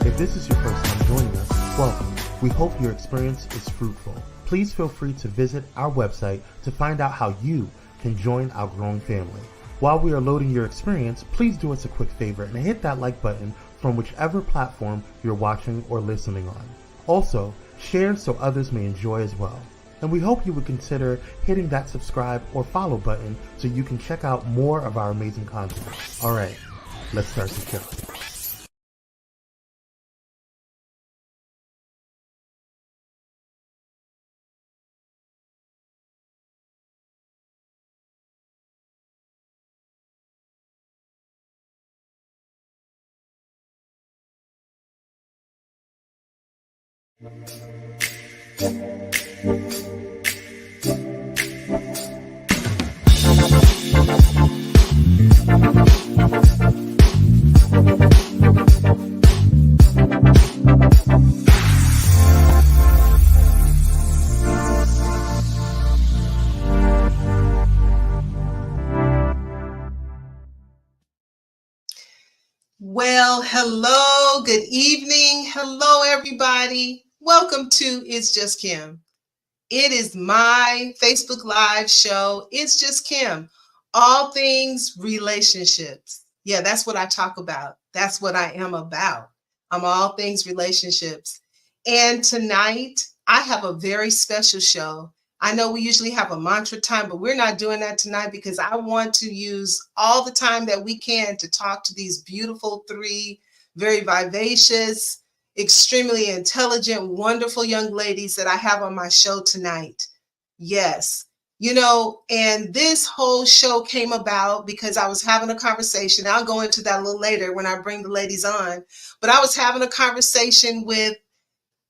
If this is your first time joining us, welcome. We hope your experience is fruitful. Please feel free to visit our website to find out how you can join our growing family. While we are loading your experience, please do us a quick favor and hit that like button from whichever platform you're watching or listening on. Also, share so others may enjoy as well. And we hope you would consider hitting that subscribe or follow button so you can check out more of our amazing content. All right, let's start the show. Well, hello, good evening. Hello, everybody. Welcome to It's Just Kim. It is my Facebook Live show. It's Just Kim. All things relationships. Yeah, that's what I talk about. That's what I am about. I'm all things relationships. And tonight, I have a very special show. I know we usually have a mantra time, but we're not doing that tonight because I want to use all the time that we can to talk to these beautiful three very vivacious, extremely intelligent, wonderful young ladies that I have on my show tonight. Yes. You know, and this whole show came about because I was having a conversation. I'll go into that a little later when I bring the ladies on. But I was having a conversation with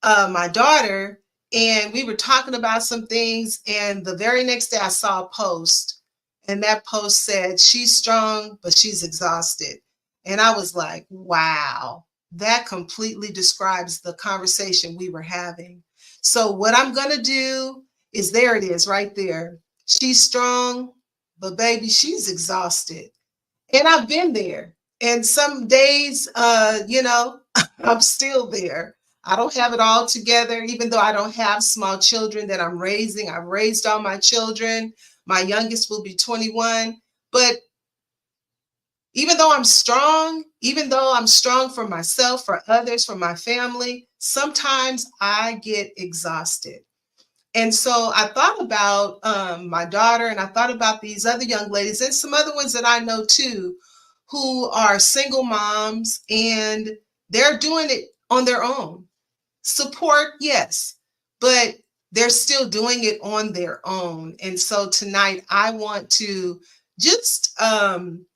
my daughter, and we were talking about some things. And the very next day I saw a post, and that post said, she's strong, but she's exhausted. And I was like, wow, that completely describes the conversation we were having. So what I'm going to do is, there it is right there. She's strong, but baby, she's exhausted. And I've been there. And some days, I'm still there. I don't have it all together, even though I don't have small children that I'm raising. I've raised all my children. My youngest will be 21. But even though I'm strong for myself, for others, for my family, sometimes I get exhausted. And so I thought about my daughter, and I thought about these other young ladies and some other ones that I know too, who are single moms, and they're doing it on their own. Support, yes, but they're still doing it on their own. And so tonight I want to just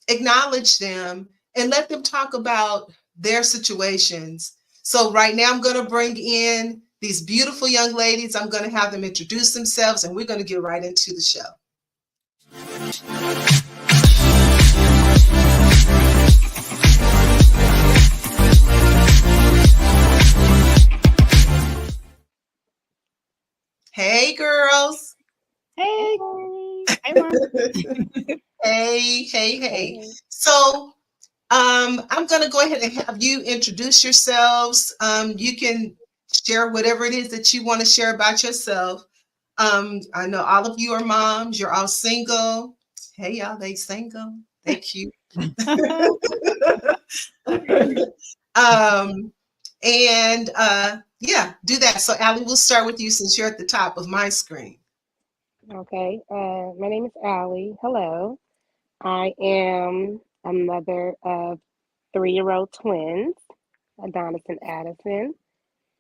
acknowledge them and let them talk about their situations. So right now I'm going to bring in these beautiful young ladies. I'm going to have them introduce themselves, and we're going to get right into the show. Hey, girls. Hey. Hey, Mom. Hey. So I'm going to go ahead and have you introduce yourselves. You can share whatever it is that you want to share about yourself. I know all of you are moms. You're all single. Hey, y'all, they single. They cute. um, and yeah, do that. So, Allie, we'll start with you since you're at the top of my screen. Okay. My name is Allie. Hello. I am a mother of 3-year-old twins, Adonis and Addison.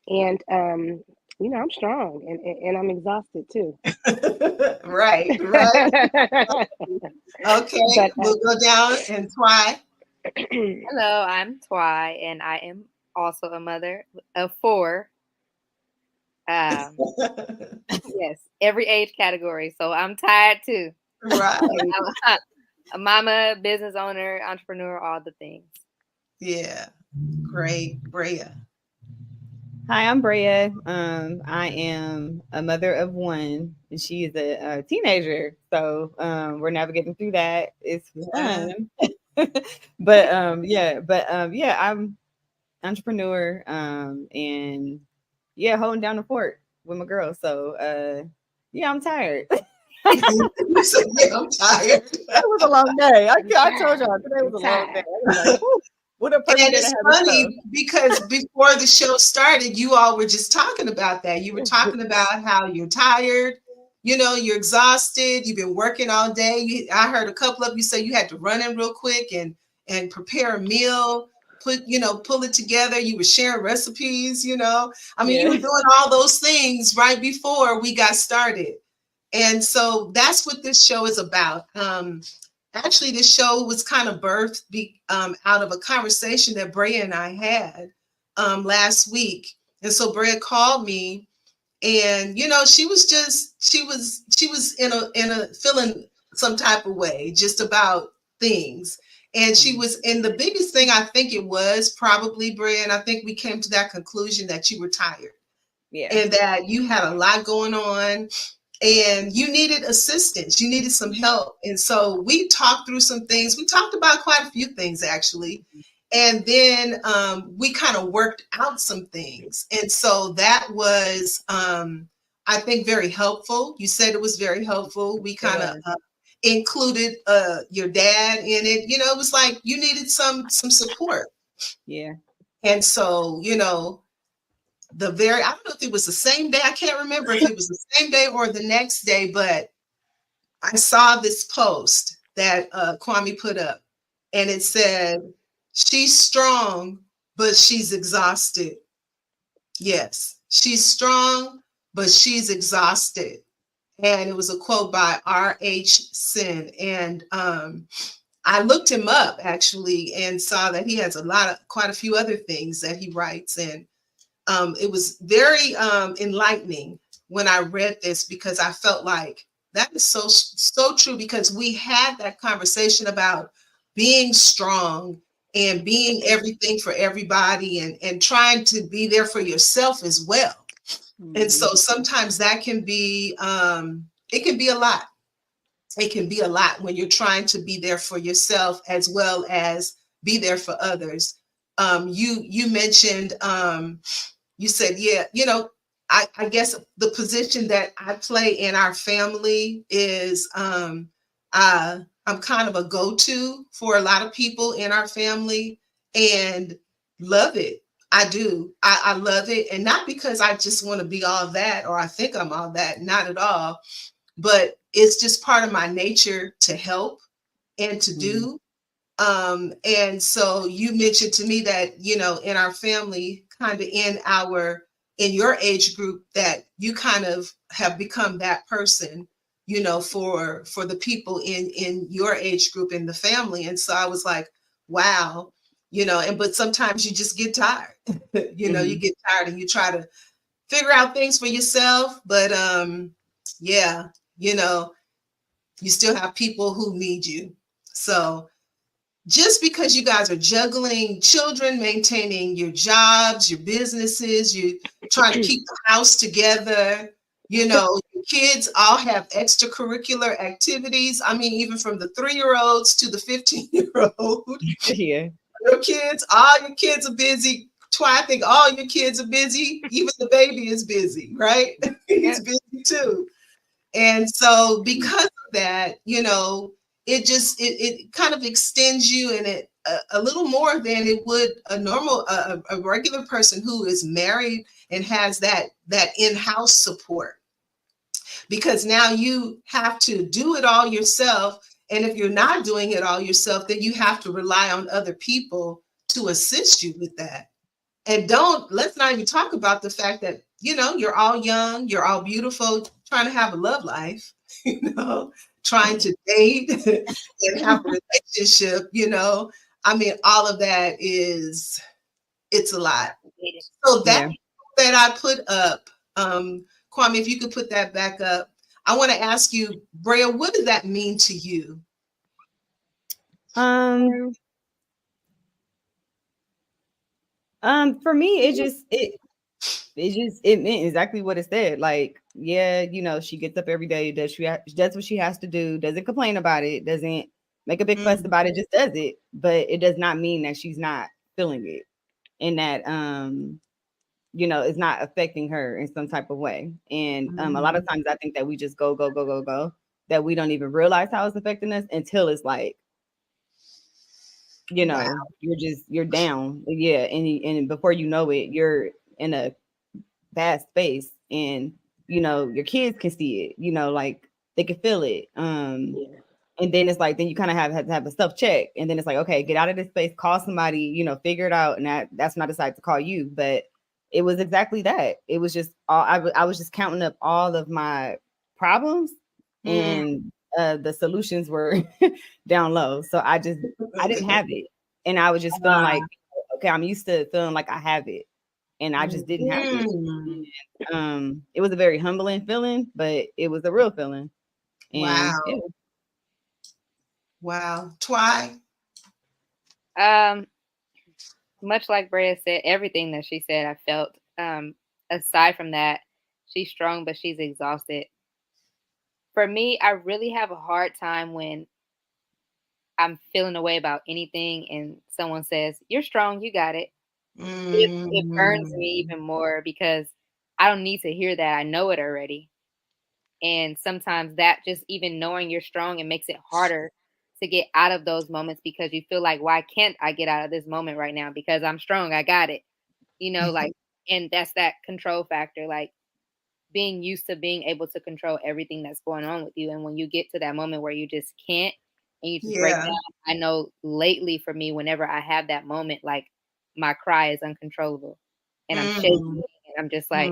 And I'm strong and I'm exhausted too. Right. Okay, But we'll go down and Twy. Hello, I'm Twy, and I am also a mother of 4. Yes, every age category. So I'm tired too. Right. I'm a mama, business owner, entrepreneur, all the things. Yeah. Great. Brea. Hi, I'm Brea. I am a mother of 1, and she is a teenager. So we're navigating through that. It's fun. but I'm entrepreneur and holding down the fort with my girls. So I'm tired. You said, yeah, I'm tired. It was a long day. I told y'all today was a long day. I was like, what a perfect And day to it's have funny because before the show started, you all were just talking about that. You were talking about how you're tired, you're exhausted, you've been working all day. I heard a couple of you say you had to run in real quick and prepare a meal, pull it together. You were sharing recipes, you were doing all those things right before we got started. And so that's what this show is about. Actually, this show was kind of birthed out of a conversation that Brea and I had last week. And so Brea called me, and she was in a feeling some type of way just about things. And she was, and the biggest thing I think it was probably, Brea, and I think we came to that conclusion that you were tired. Yeah. And that you had a lot going on. And you needed assistance, you needed some help. And so we talked through some things. We talked about quite a few things, actually. And then we kind of worked out some things. And so that was, I think, very helpful. You said it was very helpful. We kind of included your dad in it. It was like you needed some support. Yeah. And so, I don't know if it was the same day. I can't remember if it was the same day or the next day, but I saw this post that Kwame put up, and it said, "She's strong, but she's exhausted." Yes, she's strong, but she's exhausted. And it was a quote by R.H. Sin. And I looked him up actually and saw that he has quite a few other things that he writes. And it was very enlightening when I read this, because I felt like that is so true, because we had that conversation about being strong and being everything for everybody and trying to be there for yourself as well. Mm-hmm. And so sometimes that can be, it can be a lot. It can be a lot when you're trying to be there for yourself as well as be there for others. You mentioned, you said, I guess the position that I play in our family is I'm kind of a go-to for a lot of people in our family, and love it. I do. I love it. And not because I just want to be all that, or I think I'm all that, not at all, but it's just part of my nature to help and to do. And so you mentioned to me that, in our family, kind of in your age group, that you kind of have become that person, for the people in your age group in the family. And so I was like, wow, but sometimes you just get tired, you get tired and you try to figure out things for yourself. But you still have people who need you. So just because you guys are juggling children, maintaining your jobs, your businesses, you trying to keep the house together, your Kids all have extracurricular activities. I mean, even from the 3-year-olds to the 15-year-old. Yeah. All your kids are busy. I think all your kids are busy. Even the baby is busy, right? He's busy too. And so because of that, it kind of extends you in it a little more than it would a normal, a regular person who is married and has that in-house support. Because now you have to do it all yourself. And if you're not doing it all yourself, then you have to rely on other people to assist you with that. And let's not even talk about the fact that, you're all young, you're all beautiful, trying to have a love life, trying to date and have a relationship, I mean, all of that it's a lot. So that I put up, Kwame, if you could put that back up, I want to ask you, Brea, what does that mean to you? For me, it meant exactly what it said. Like, yeah, she gets up every day, does what she has to do, doesn't complain about it, doesn't make a big fuss about it, just does it. But it does not mean that she's not feeling it and that it's not affecting her in some type of way. And a lot of times I think that we just go, that we don't even realize how it's affecting us until it's like, Wow. you're down. Yeah. And before you know it, you're in a bad space, and your kids can see it, like they can feel it. And then it's like, then you kind of have to have a self check, and then it's like, okay, get out of this space, call somebody, figure it out. And that's when I decided to call you. But it was exactly that. It was just I was just counting up all of my problems, and the solutions were down low. So I didn't have it, and I was just feeling like, okay, I'm used to feeling like I have it, and I just didn't have it. And, it was a very humbling feeling, but it was a real feeling. And, wow. Wow. Twy? Much like Brea said, everything that she said, I felt. Aside from that, she's strong, but she's exhausted. For me, I really have a hard time when I'm feeling a way about anything and someone says, "You're strong, you got it." It burns me even more because I don't need to hear that. I know it already. And sometimes that just even knowing you're strong, it makes it harder to get out of those moments because you feel like, why can't I get out of this moment right now? Because I'm strong, I got it. Like, and that's that control factor, like being used to being able to control everything that's going on with you. And when you get to that moment where you just can't and you just break down, I know lately for me, whenever I have that moment, like my cry is uncontrollable and I'm shaking. And I'm just like,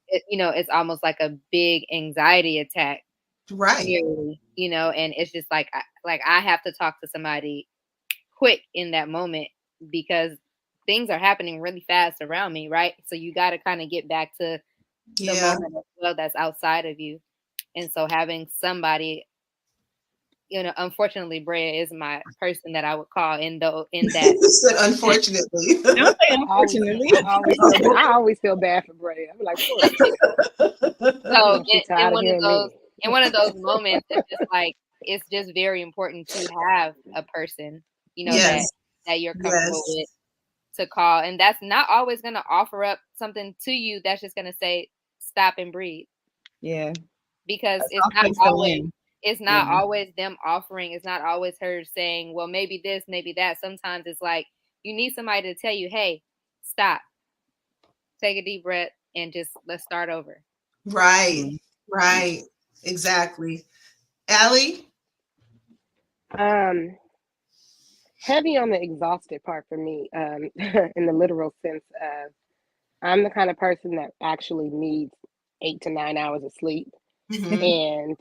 it's almost like a big anxiety attack. Right. Nearly, and it's just like I have to talk to somebody quick in that moment because things are happening really fast around me, right? So you got to kind of get back to the moment as well that's outside of you. And so having somebody, unfortunately, Brea is my person that I would call in that. Unfortunately. Don't say unfortunately. I always feel bad for Brea. I'm like, so in one of those moments, it's just very important to have a person, that you're comfortable with to call. And that's not always going to offer up something to you. That's just going to say, stop and breathe. Yeah. Because it's not always them offering. It's not always her saying, well, maybe this, maybe that. Sometimes it's like, you need somebody to tell you, hey, stop, take a deep breath and just let's start over. Right. Right. Exactly. Allie? Heavy on the exhausted part for me, in the literal sense of I'm the kind of person that actually needs 8 to 9 hours of sleep. And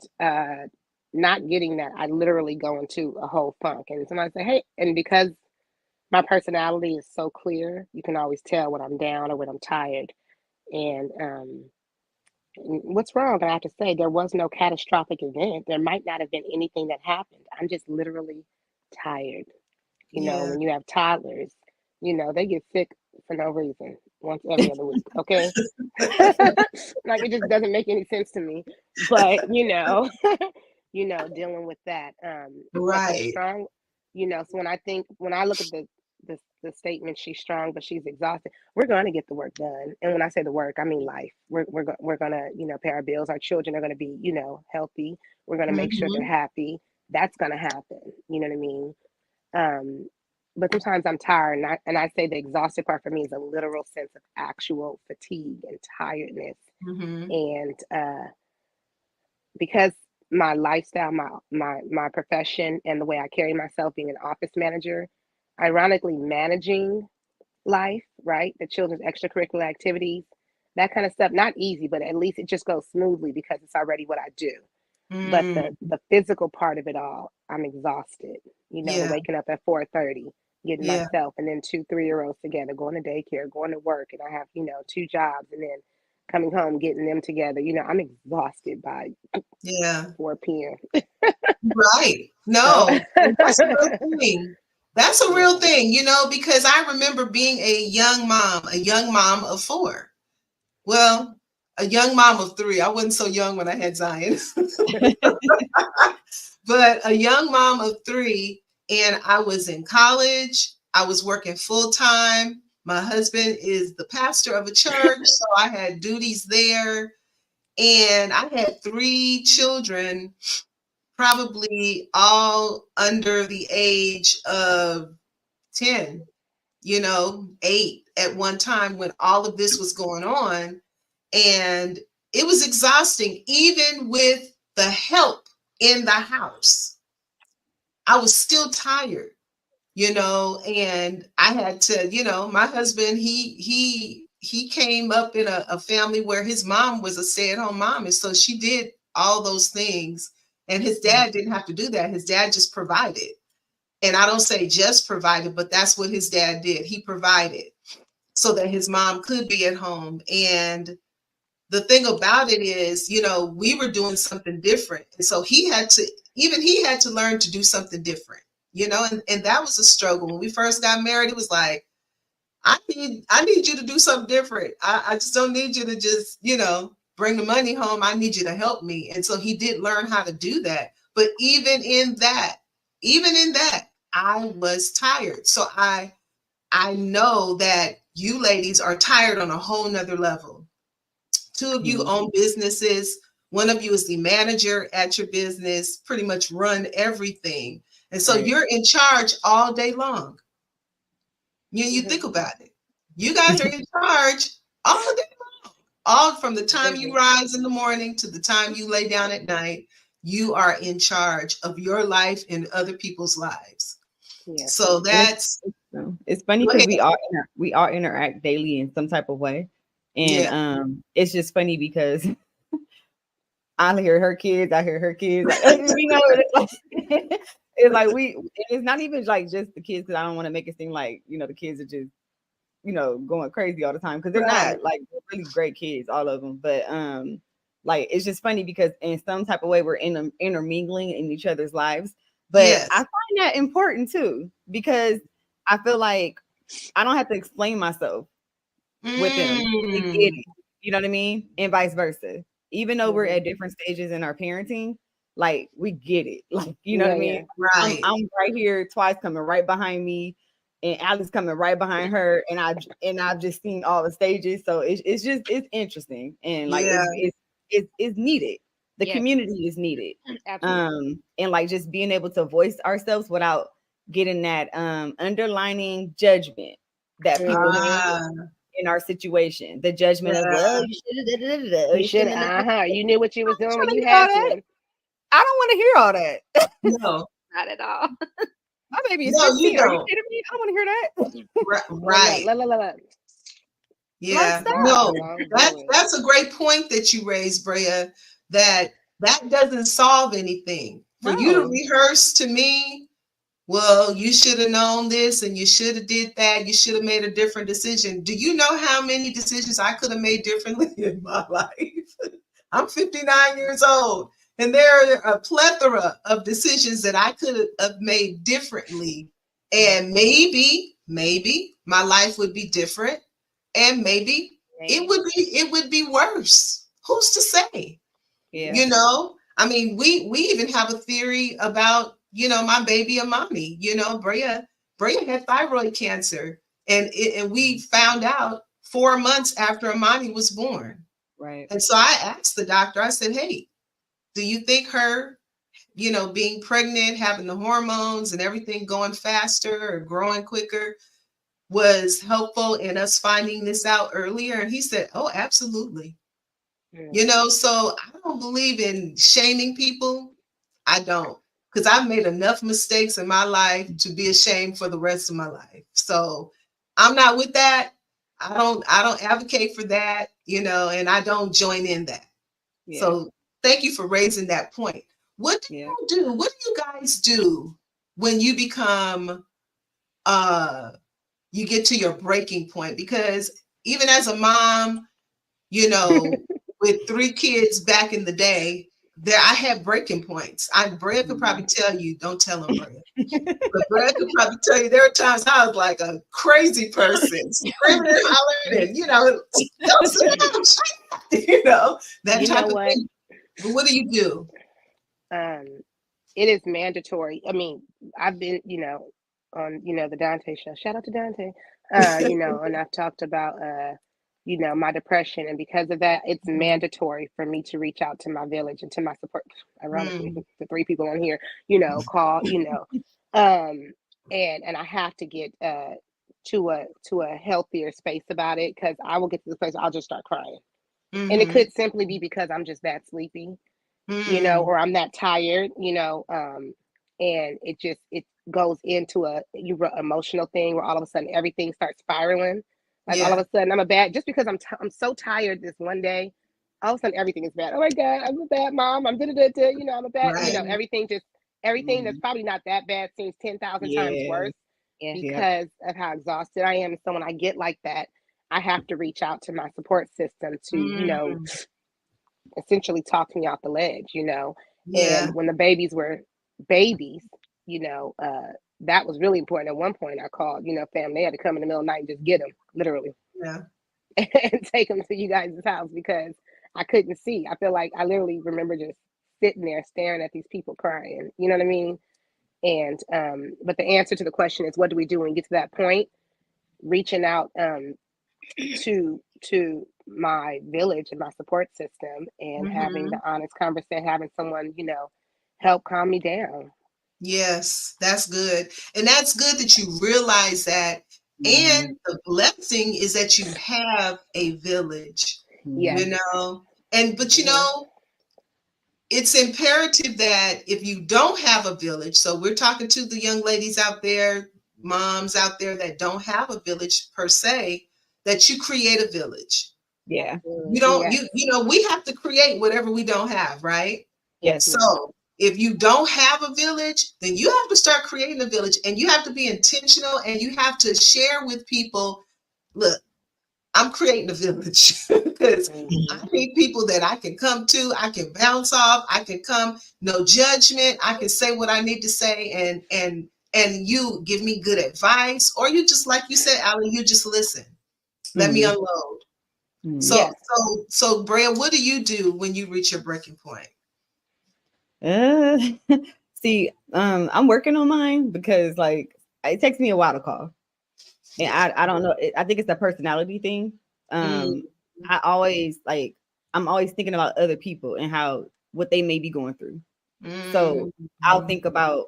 not getting that, I literally go into a whole funk. And somebody say, hey, and because my personality is so clear, you can always tell when I'm down or when I'm tired. And what's wrong? And I have to say, there was no catastrophic event. There might not have been anything that happened. I'm just literally tired. When you have toddlers, they get sick for no reason. once every other week. Okay. Like, it just doesn't make any sense to me. But dealing with that. But the Right. strong, so when I look at the statement, she's strong, but she's exhausted. We're going to get the work done. And when I say the work, I mean life. We're going to, pay our bills. Our children are going to be, healthy. We're going to make sure they're happy. That's going to happen. You know what I mean? But sometimes I'm tired, and I say the exhausted part for me is a literal sense of actual fatigue and tiredness. And because my lifestyle, my profession, and the way I carry myself, being an office manager, ironically managing life, right? The children's extracurricular activities, that kind of stuff, not easy, but at least it just goes smoothly because it's already what I do. But the physical part of it all, I'm exhausted. Waking up at 4:30, getting myself and then 2 3-year-olds together, going to daycare, going to work, and I have 2 jobs, and then coming home, getting them together. I'm exhausted by 4 p.m. Right. No, that's a real thing. That's a real thing, because I remember being a young mom of 4. Well, a young mom of 3. I wasn't so young when I had Zion. But a young mom of 3, and I was in college. I was working full time. My husband is the pastor of a church, so I had duties there. And I had 3 children, probably all under the age of 10, 8 at one time when all of this was going on. And it was exhausting, even with the help in the house. I was still tired, and I had to, my husband, he came up in a family where his mom was a stay-at-home mom. And so she did all those things. And his dad didn't have to do that. His dad just provided. And I don't say just provided, but that's what his dad did. He provided so that his mom could be at home. And the thing about it is, we were doing something different. And so he had to learn to do something different, and that was a struggle. When we first got married, it was like, I need you to do something different. I just don't need you to just, bring the money home. I need you to help me. And so he did learn how to do that. But even in that, I was tired. So I know that you ladies are tired on a whole nother level. 2 of you own businesses. One of you is the manager at your business, pretty much run everything. And so you're in charge all day long. You think about it. You guys are in charge all day long. All from the time you rise in the morning to the time you lay down at night, you are in charge of your life and other people's lives. Yeah. So it's funny because we all interact daily in some type of way. And it's just funny because I hear her kids, I hear her kids. It's like it's not even like just the kids, because I don't want to make it seem like the kids are just going crazy all the time, because they're not. Like, they're really great kids, all of them. But like, it's just funny because in some type of way we're intermingling in each other's lives. But I find that important too, because I feel like I don't have to explain myself with them. They get it. You know what I mean? And vice versa. Even though we're at different stages in our parenting, like, we get it. Like, you know what I mean? Right. I'm right here, Twice coming right behind me, and Alex coming right behind her, and I've just seen all the stages. So it's interesting, and like it's needed. The community is needed. Absolutely. And like, just being able to voice ourselves without getting that underlining judgment that people have in our situation. The judgment of, well, you should have. You knew what you was doing when you had to. I don't want to hear all that. No, not at all. My baby is 15. Are you kidding me? I don't want to hear that. Right. Yeah. No, that's a great point that you raised, Brea, that doesn't solve anything. For you to rehearse to me, well, you should have known this and you should have did that. You should have made a different decision. Do you know how many decisions I could have made differently in my life? I'm 59 years old, and there are a plethora of decisions that I could have made differently. And maybe my life would be different. and maybe it would be worse. Who's to say? Yeah. You know, I mean, we even have a theory about, you know, my baby Amani. You know, Brea had thyroid cancer, and we found out 4 months after Amani was born. Right. And so I asked the doctor, I said, hey, do you think her, you know, being pregnant, having the hormones and everything going faster or growing quicker was helpful in us finding this out earlier? And he said, oh, absolutely. You know, so I don't believe in shaming people. I don't, because I've made enough mistakes in my life to be ashamed for the rest of my life. So I'm not with that. I don't advocate for that, you know, and I don't join in that. Yeah. So thank you for raising that point. What do you do? What do you guys do when you become you get to your breaking point? Because even as a mom, you know, with 3 kids back in the day, I had breaking points. Brea could probably tell you, don't tell him, Brea. But Brea could probably tell you there were times I was like a crazy person, screaming and hollering, and, you know, don't sit down, you know, that type of thing. But what do you do? It is mandatory. I mean, I've been, you know, on, you know, the Dante show. Shout out to Dante. You know, and I've talked about, you know, my depression, and because of that, it's mandatory for me to reach out to my village and to my support. Ironically, the 3 people on here, you know, call, you know, and I have to get to a healthier space about it, because I will get to the place where I'll just start crying, and it could simply be because I'm just that sleepy. You know, or I'm that tired, you know, and it goes into a emotional thing where all of a sudden everything starts spiraling. Like all of a sudden just because I'm so tired this one day, all of a sudden everything is bad. Oh my God, I'm a bad mom. I'm you know, I'm a bad, you know, everything that's probably not that bad seems 10,000 times worse because of how exhausted I am. So when I get like that, I have to reach out to my support system to, you know, essentially talk me off the ledge, you know. And when the babies were babies, you know, that was really important. At one point I called, you know, family. They had to come in the middle of the night and just get them, literally. And take them to you guys' house because I couldn't see. I feel like I literally remember just sitting there staring at these people crying, you know what I mean? And but the answer to the question is, what do we do when we get to that point? Reaching out to my village and my support system, and having the honest conversation, having someone, you know, help calm me down. Yes, that's good. And that's good that you realize that. And the blessing is that you have a village, you know, but you know, it's imperative that if you don't have a village, so we're talking to the young ladies out there, moms out there that don't have a village per se, that you create a village. Yeah. You don't, you know, we have to create whatever we don't have, right? Yes. So if you don't have a village, then you have to start creating a village, and you have to be intentional, and you have to share with people, look, I'm creating a village because I need people that I can come to, I can bounce off, I can come, no judgment, I can say what I need to say, and you give me good advice, or you just, like you said, Allie, you just listen. Let me unload. So Brea, what do you do when you reach your breaking point? See, I'm working on mine because like it takes me a while to call. And I don't know. I think it's a personality thing. I'm always thinking about other people and what they may be going through. So I'll think about,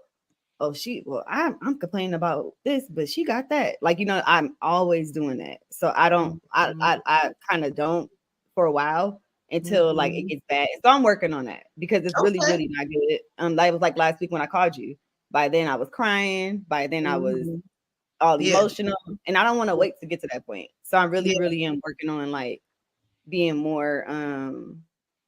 I'm complaining about this, but she got that. Like, you know, I'm always doing that. So I kind of don't for a while until like it gets bad. So I'm working on that because it's really, really not good. That was like last week when I called you. By then I was crying. By then I was all emotional, and I don't want to wait to get to that point. So I really, really am working on like being more,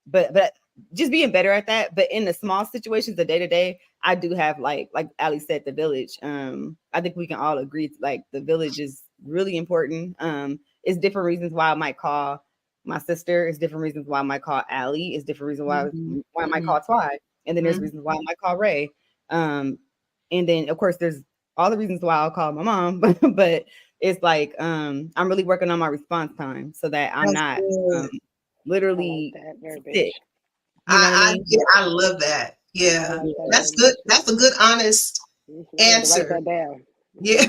but just being better at that. But in the small situations, the day to day, I do have like Ali said, the village. I think we can all agree like the village is really important. It's different reasons why I might call my sister. It's different reasons why I might call Ali. It's different reasons why I might call Twy. And then there's reasons why I might call Ray. And then of course there's all the reasons why I'll call my mom, but it's like I'm really working on my response time so that I'm not literally sick. You know what I mean? I love that. Yeah, like that that's verbiage. good. That's a good, honest answer. Write that down. Yeah.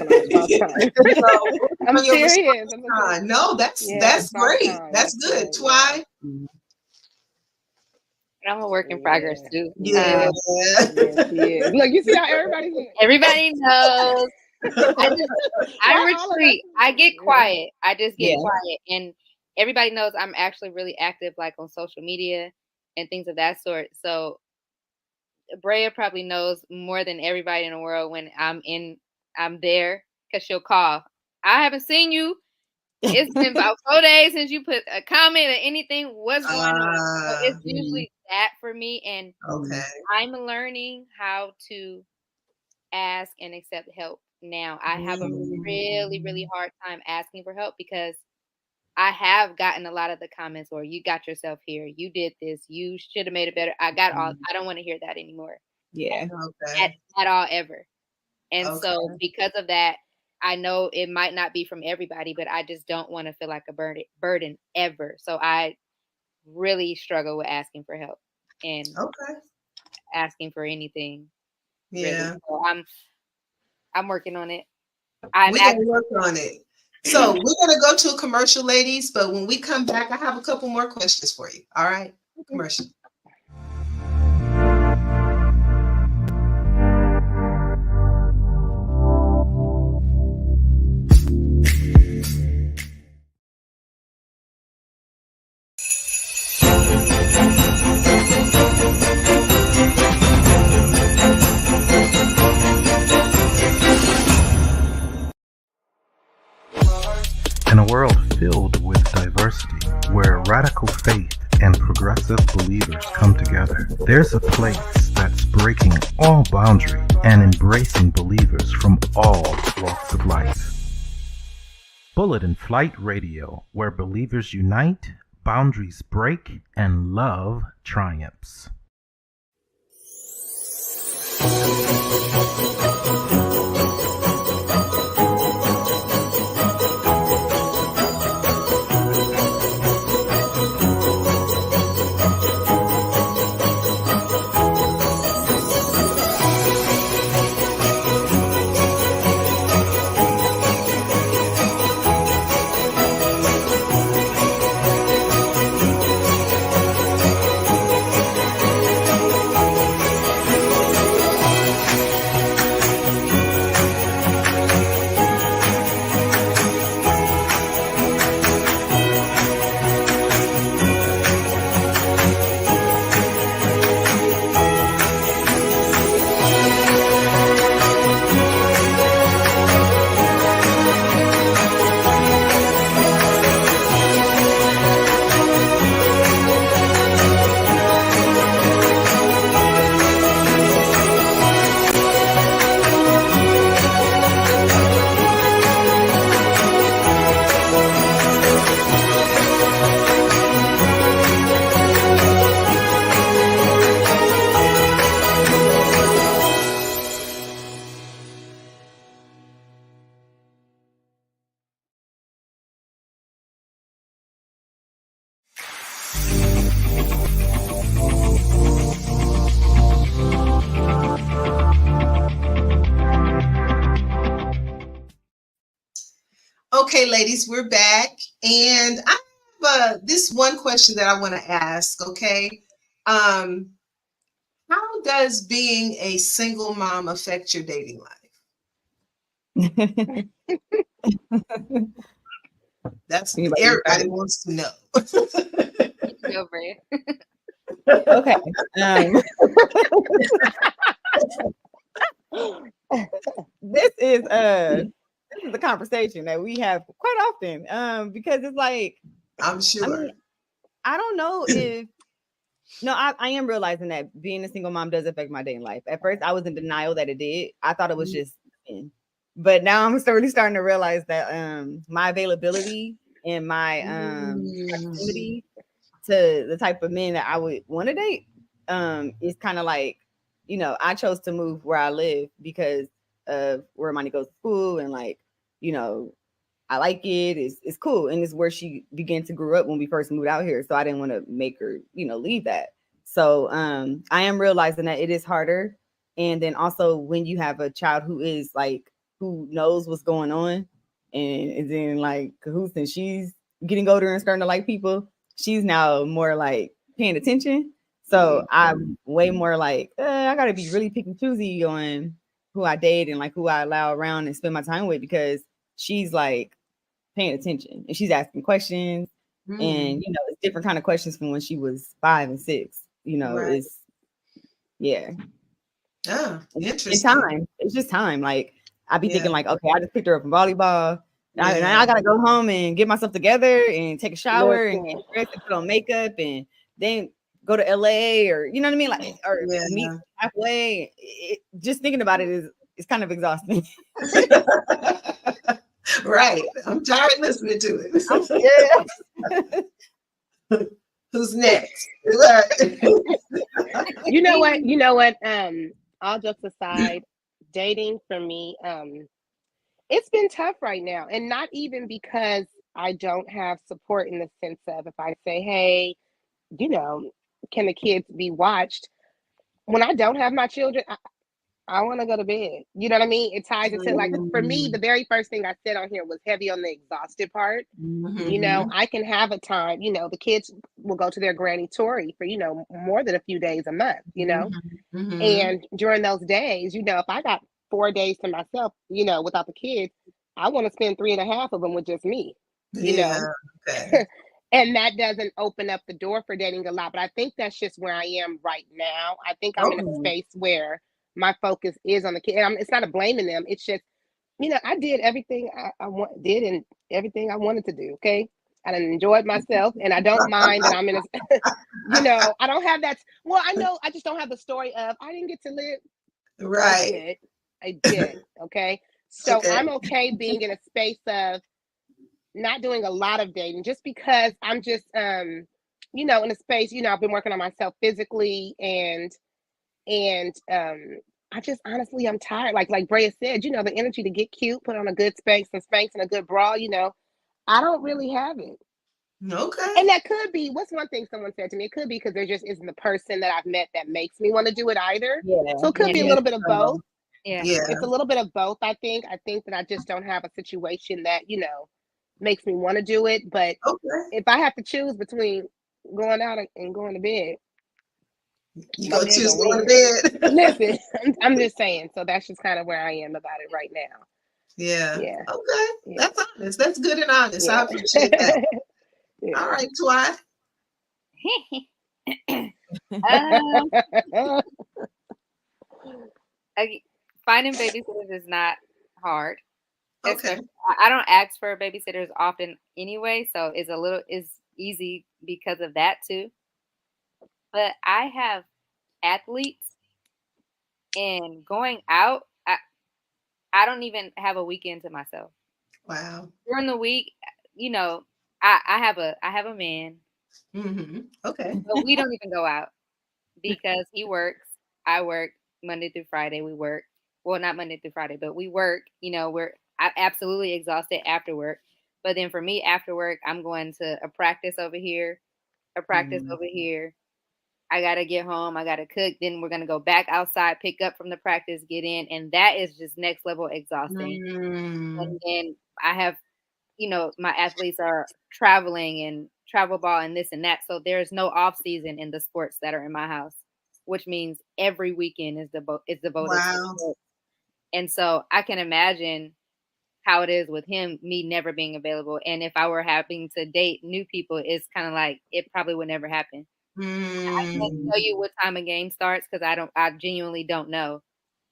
I'm serious. No, that's great. That's good. Twy. I'm a work in progress too. Yeah. Yes. Look, you see how everybody knows. I retreat. I get quiet. I just get quiet. And everybody knows I'm actually really active, like on social media and things of that sort. So Brea probably knows more than everybody in the world when I'm there, because she'll call. I haven't seen you. It's been about 4 days since you put a comment or anything. What's going on? So it's usually that for me. And I'm learning how to ask and accept help now. I have a really, really hard time asking for help because I have gotten a lot of the comments, or you got yourself here, you did this, you should have made it better. I don't want to hear that anymore. Yeah. At all, ever. And so because of that, I know it might not be from everybody, but I just don't want to feel like a burden ever. So I really struggle with asking for help and asking for anything. Yeah. Really. So I'm working on it. We're going to work on it. So we're going to go to a commercial, ladies, but when we come back, I have a couple more questions for you. All right? Commercial. In a world filled with diversity, where radical faith and progressive believers come together, there's a place that's breaking all boundaries and embracing believers from all walks of life. Bullet and Flight Radio, where believers unite, boundaries break, and love triumphs. Okay, ladies, we're back. And I have this one question that I want to ask, okay? How does being a single mom affect your dating life? That's everybody wants to know. Okay. This is a conversation that we have quite often because it's like, I'm sure. I don't know if I am realizing that being a single mom does affect my dating life. At first I was in denial that it did. I thought it was just but now I'm really starting to realize that my availability and my proximity to the type of men that I would want to date is kind of like, I chose to move where I live because of where Monty goes to school, and like, you know, I like it. It's cool. And it's where she began to grow up when we first moved out here. So I didn't want to make her, you know, leave that. So I am realizing that it is harder. And then also when you have a child who is like, who knows what's going on and then like cahoots, and she's getting older and starting to like people, she's now more like paying attention. So I'm way more like, I gotta be really picky choosy on who I date and like who I allow around and spend my time with, because she's like paying attention and she's asking questions, and you know, it's different kind of questions from when she was 5 and 6. You know, Right. it's yeah. Oh, interesting. It's time. It's just time. Like I be thinking like, okay, I just picked her up from volleyball. Yeah. And I gotta go home and get myself together and take a shower and Listen. get dressed and put on makeup and then go to LA, or you know what I mean, like, or meet halfway. Just thinking about it is kind of exhausting. Right. I'm tired listening to it. Who's next? You know what? All jokes aside, dating for me, it's been tough right now. And not even because I don't have support, in the sense of, if I say, hey, you know, can the kids be watched? When I don't have my children, I want to go to bed. You know what I mean? It ties into, like, for me, the very first thing I said on here was heavy on the exhausted part. You know, I can have a time, you know, the kids will go to their granny Tori for, you know, more than a few days a month, you know, and during those days, you know, if I got 4 days to myself, you know, without the kids, I want to spend 3.5 of them with just me, you know. Okay. And that doesn't open up the door for dating a lot. But I think that's just where I am right now. I think I'm in a space where my focus is on the kid. And it's not a blaming them. It's just, you know, I did everything I did and everything I wanted to do. Okay. I done enjoyed myself, and I don't mind that I'm in a, you know, I don't have that. Well, I know I just don't have the story of I didn't get to live. Right. I did. Okay. So I'm okay being in a space of not doing a lot of dating, just because I'm just, you know, in a space, you know, I've been working on myself physically, and I just, honestly, I'm tired. Like Brea said, you know, the energy to get cute, put on a good Spanx and a good bra, you know, I don't really have it. Okay. And that could be, what's one thing someone said to me? It could be because there just isn't the person that I've met that makes me want to do it either. Yeah. So it could be a little bit of both. Yeah. It's a little bit of both, I think. I think that I just don't have a situation that, you know, makes me want to do it. But if I have to choose between going out and going to bed, you gonna choose going to bed. Listen, I'm just saying. So that's just kind of where I am about it right now. Yeah. Okay. Yeah. That's honest. That's good and honest. I appreciate that. All right, Twy. Finding babysitters is not hard. Okay. I don't ask for babysitters often anyway, so it's easy because of that too. But I have athletes, and going out, I don't even have a weekend to myself. Wow. During the week, you know, I have a man. Okay. But we don't even go out because he works. I work Monday through Friday. We work. Well, not Monday through Friday, but we work. You know, I'm absolutely exhausted after work. But then for me, after work, I'm going to a practice over here, a practice over here. I got to get home. I got to cook. Then we're going to go back outside, pick up from the practice, get in. And that is just next level exhausting. And then I have, you know, my athletes are traveling and travel ball and this and that. So there's no off season in the sports that are in my house, which means every weekend is devoted to sports. And so I can imagine how it is with him, me never being available. And if I were having to date new people, it's kind of like it probably would never happen. I can't tell you what time a game starts because I genuinely don't know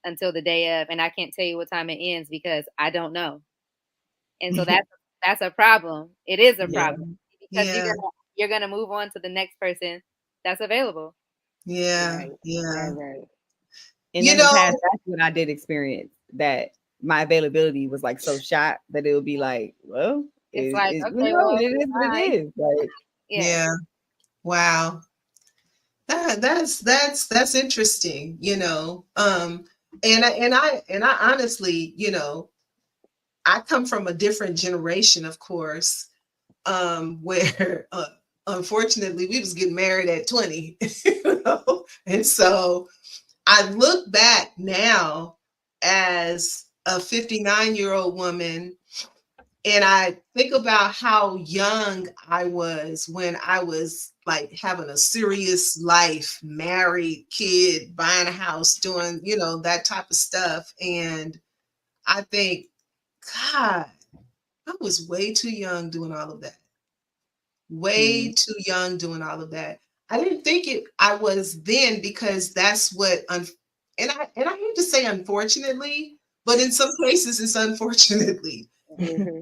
until the day of, and I can't tell you what time it ends because I don't know. And so that's a problem. It is a problem because you're gonna move on to the next person that's available. Yeah. Right. And in the past, that's what I did experience, that my availability was like so shot that it would be like, well, it's like, okay, it is what it is. Like, yeah. Wow. That's interesting, you know. And I honestly, I come from a different generation, of course, where unfortunately we was getting married at 20, and so I look back now as a 59-year-old woman, and I think about how young I was when I was like having a serious life, married, kid, buying a house, doing, that type of stuff. And I think, God, I was way too young doing all of that. Way too young doing all of that. I didn't think I was then, because that's what and I hate to say unfortunately, but in some cases it's unfortunately.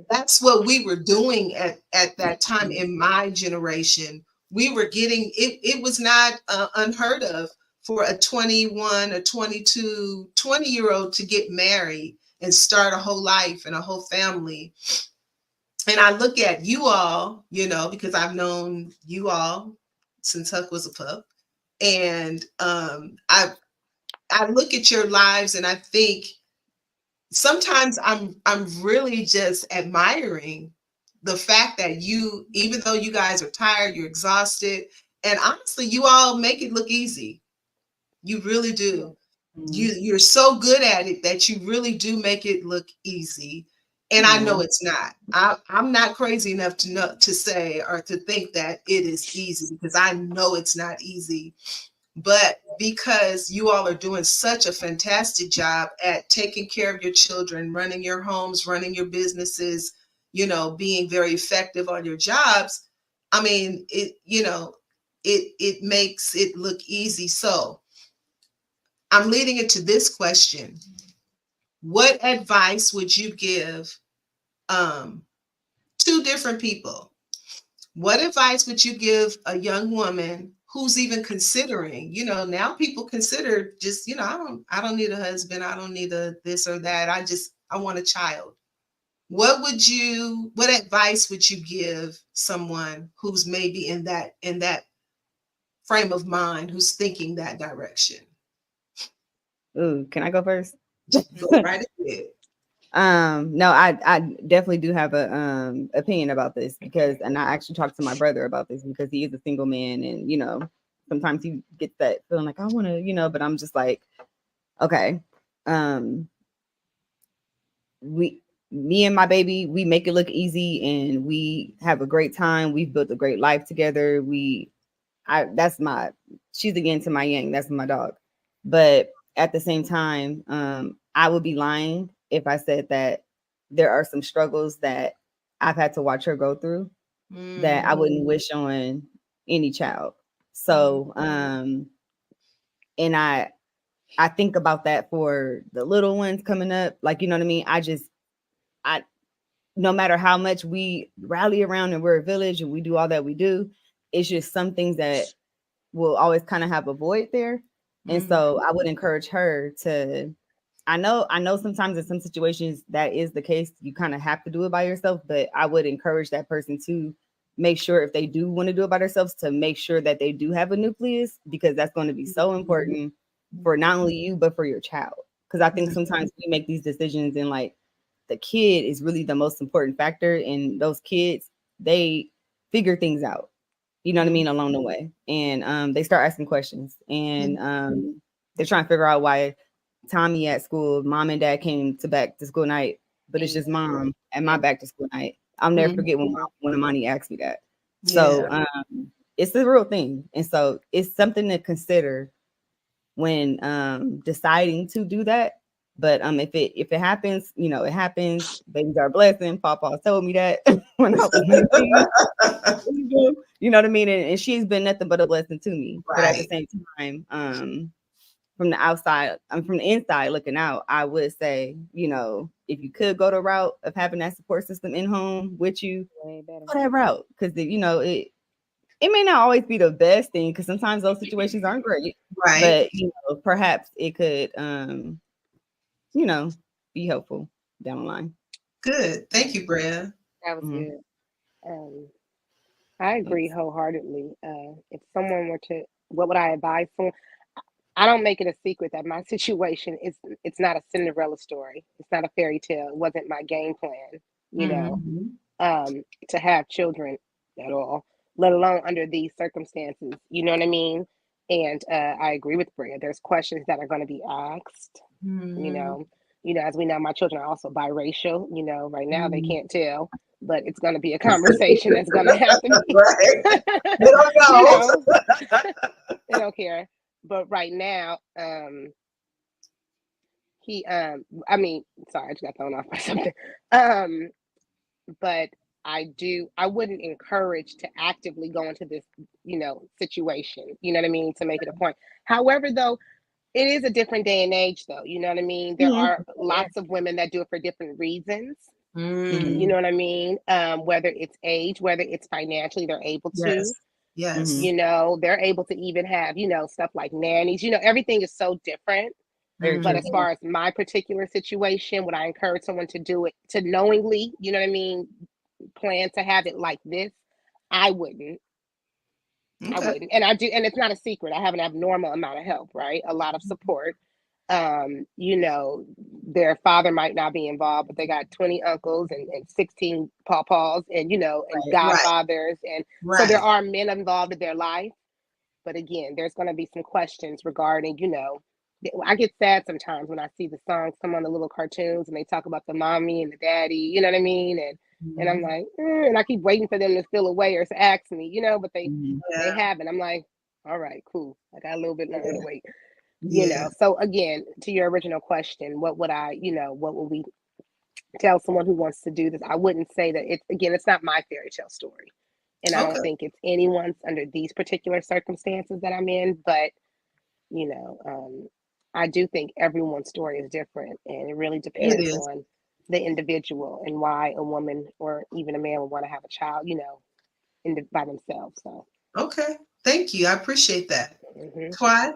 That's what we were doing at that time in my generation. We were getting it was not unheard of for a 21, a 22, 20-year-old to get married and start a whole life and a whole family. And I look at you all, because I've known you all since Huck was a pup. And I look at your lives and I think sometimes I'm really just admiring the fact that you, even though you guys are tired, you're exhausted, and honestly, you all make it look easy. You really do. You're so good at it that you really do make it look easy. And I know it's not. I'm not crazy enough to say or to think that it is easy, because I know it's not easy. But because you all are doing such a fantastic job at taking care of your children, running your homes, running your businesses, being very effective on your jobs, I mean, it makes it look easy. So I'm leading it to this question. What advice would you give two different people? What advice would you give a young woman who's even considering, now people consider just, I don't need a husband. I don't need a this or that. I want a child. What advice would you give someone who's maybe in that frame of mind, who's thinking that direction? Ooh, can I go first? Go right ahead. No, I definitely do have a opinion about this, and I actually talked to my brother about this, because he is a single man, and sometimes he gets that feeling like I want to, but I'm just like, okay, me and my baby, we make it look easy, and we have a great time. We've built a great life together. She's again to my yang. That's my dog. But at the same time, I would be lying if I said that there are some struggles that I've had to watch her go through that I wouldn't wish on any child. So, and I think about that for the little ones coming up. Like, you know what I mean? No matter how much we rally around and we're a village and we do all that we do, it's just some things that will always kind of have a void there. And so I would encourage her to, I know sometimes in some situations that is the case, you kind of have to do it by yourself, but I would encourage that person to make sure, if they do want to do it by themselves, to make sure that they do have a nucleus, because that's going to be so important for not only you, but for your child. Because I think sometimes we make these decisions and like the kid is really the most important factor. And those kids, they figure things out, you know what I mean, along the way. And they start asking questions, and they're trying to figure out why Tommy at school, mom and dad came to back to school night, but it's just mom at my back to school night. I'll never forget when Amani asked me that. So it's a real thing. And so it's something to consider when deciding to do that. But if it happens, it happens. Babies are a blessing. Papa told me that when I was 19. You know what I mean? And she's been nothing but a blessing to me. Right. But at the same time, from the outside, from the inside looking out, I would say, if you could go the route of having that support system in home with you, go that route. Because it may not always be the best thing, because sometimes those situations aren't great. Right. But perhaps it could be helpful down the line. Good. Thank you, Brea. That was good. I agree wholeheartedly. If someone were to, what would I advise someone? I don't make it a secret that my situation is, it's not a Cinderella story. It's not a fairy tale. It wasn't my game plan, you know, to have children at all, let alone under these circumstances. You know what I mean? And I agree with Brea. There's questions that are going to be asked. As we know, my children are also biracial. Right now they can't tell, but it's going to be a conversation that's going to have to be. Right. They don't know. They don't care. But right now, sorry, I just got thrown off by something. But I wouldn't encourage to actively go into this, situation, you know what I mean, to make it a point. However, though, it is a different day and age, though, you know what I mean? There are lots of women that do it for different reasons. You know what I mean? Whether it's age, whether it's financially, they're able to. Yes. They're able to even have, stuff like nannies. Everything is so different. But as far as my particular situation, would I encourage someone to do it, to knowingly, you know what I mean, plan to have it like this? I wouldn't. Okay. I wouldn't. And I do, and it's not a secret. I have an abnormal amount of help, right? A lot of support. Their father might not be involved, but they got 20 uncles and 16 pawpaws and, and godfathers. And so there are men involved in their life. But again, there's going to be some questions regarding, I get sad sometimes when I see the songs come on the little cartoons and they talk about the mommy and the daddy, you know what I mean? And I'm like, and I keep waiting for them to feel away or to ask me, but they haven't. I'm like, all right, cool. I got a little bit longer to wait. So again, to your original question, what would we tell someone who wants to do this? I wouldn't say that it's not my fairy tale story. And I don't think it's anyone's under these particular circumstances that I'm in, but I do think everyone's story is different, and it really depends on the individual and why a woman or even a man would want to have a child, by themselves. So okay, thank you. I appreciate that. Why?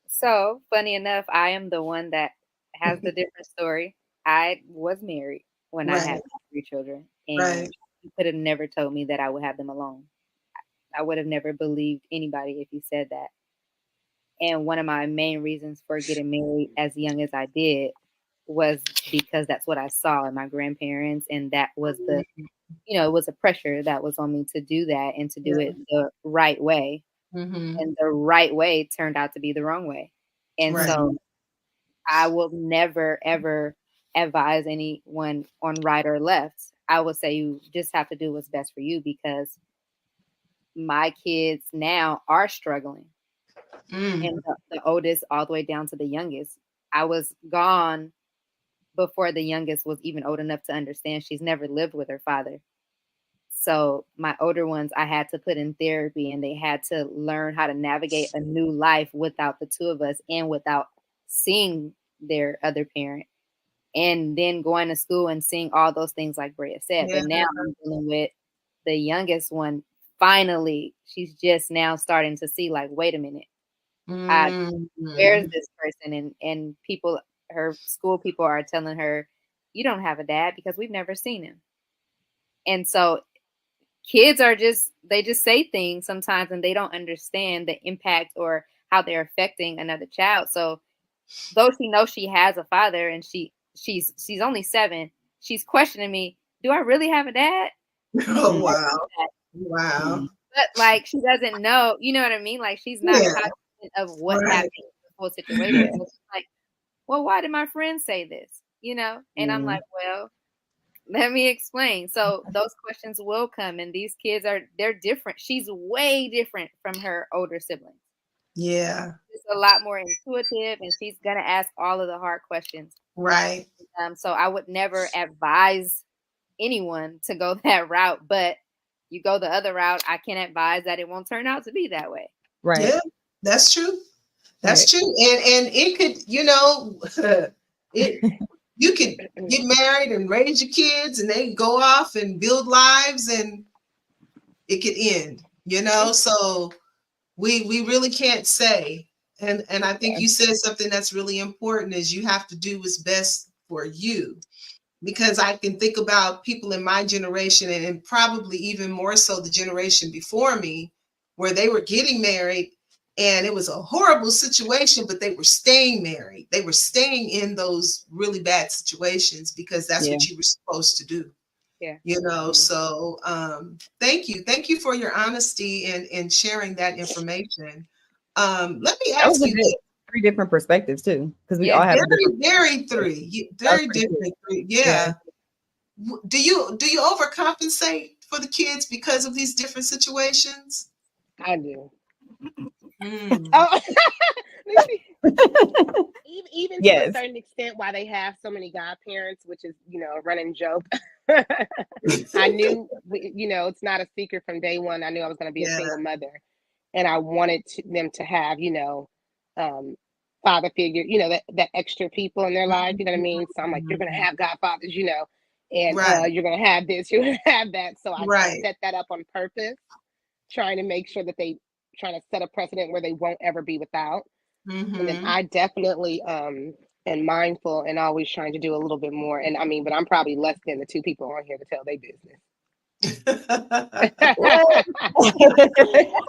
So funny enough, I am the one that has the different story. I was married when I had 3 children, and you could have never told me that I would have them alone. I would have never believed anybody if you said that. And one of my main reasons for getting married as young as I did was because that's what I saw in my grandparents, and that was it was a pressure that was on me to do that and to do it the right way. And the right way turned out to be the wrong way. And so I will never, ever advise anyone on right or left. I would say you just have to do what's best for you, because my kids now are struggling. And the oldest all the way down to the youngest. I was gone before the youngest was even old enough to understand. She's never lived with her father. So my older ones, I had to put in therapy, and they had to learn how to navigate a new life without the 2 of us and without seeing their other parent, and then going to school and seeing all those things like Brea said. But now I'm dealing with the youngest one. Finally, she's just now starting to see, like, wait a minute, where's this person? And people, her school people are telling her, you don't have a dad because we've never seen him. And so kids they just say things sometimes, and they don't understand the impact or how they're affecting another child. So though she knows she has a father, and she's only 7, she's questioning me, do I really have a dad? Oh, wow. But like, she doesn't know, you know what I mean? Like, she's not cognizant of what happened in the whole situation. And she's like, well, why did my friend say this? And I'm like, well, let me explain. So those questions will come, and these kids they're different. She's way different from her older siblings. Yeah. She's a lot more intuitive, and she's going to ask all of the hard questions. Right. So I would never advise anyone to go that route, but you go the other route, I can advise that it won't turn out to be that way. Right. Yeah, that's true. That's true. And it could, you could get married and raise your kids, and they go off and build lives, and it could end, so we really can't say. And I think you said something that's really important, is you have to do what's best for you. Because I can think about people in my generation, and probably even more so the generation before me, where they were getting married And it was a horrible situation, but they were staying married. They were staying in those really bad situations because that's what you were supposed to do. Yeah. You know, so thank you. Thank you for your honesty and sharing that information. Let me ask you this. 3 different perspectives too, because we all have very different. Yeah. Do you overcompensate for the kids because of these different situations? I do. Mm. Oh, even to a certain extent, why they have so many godparents, which is, you know, a running joke. I knew, you know, it's not a secret from day one. I knew I was going to be a single mother, and I wanted them to have, you know, father figure, you know, that extra people in their life. You know what I mean? So I'm like, you're going to have godfathers, you know, and you're going to have this, you're going to have that. So I set that up on purpose, trying to make sure that trying to set a precedent where they won't ever be without. And then I definitely am mindful and always trying to do a little bit more. And I mean, but I'm probably less than the 2 people on here to tell their business.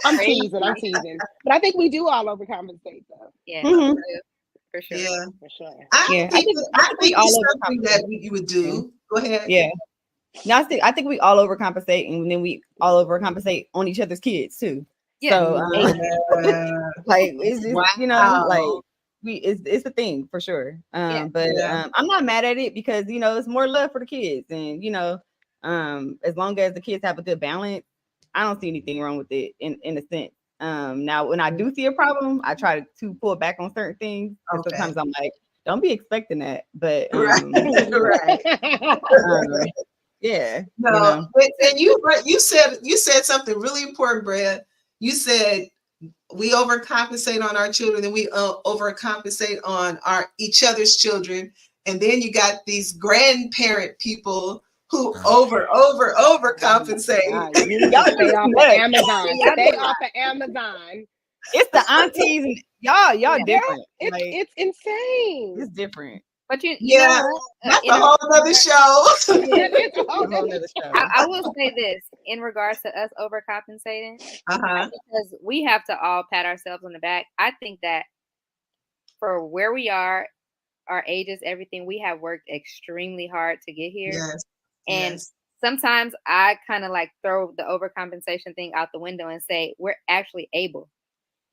I'm teasing. But I think we do all overcompensate though. Yeah. For sure. Yeah. For sure. I think it's something that you would do. Go ahead. Yeah. No, I think we all overcompensate, and then we all overcompensate on each other's kids too. Yeah. So like it's just, you know, like it's a thing for sure. But I'm not mad at it because, you know, it's more love for the kids, and you know, as long as the kids have a good balance, I don't see anything wrong with it in a sense. Now when I do see a problem, I try to pull back on certain things. Sometimes I'm like, don't be expecting that, but yeah. No, you know. And you said something really important, Brea. You said we overcompensate on our children, and we overcompensate on each other's children, and then you got these grandparent people who overcompensate. Y'all stay off of Amazon. Stay off of Amazon. It's the aunties and y'all different. It's insane. It's different. But you that's a whole other show. I will say this in regards to us overcompensating, because we have to all pat ourselves on the back. I think that for where we are, our ages, everything, we have worked extremely hard to get here. Yes. And sometimes I kind of like throw the overcompensation thing out the window and say we're actually able,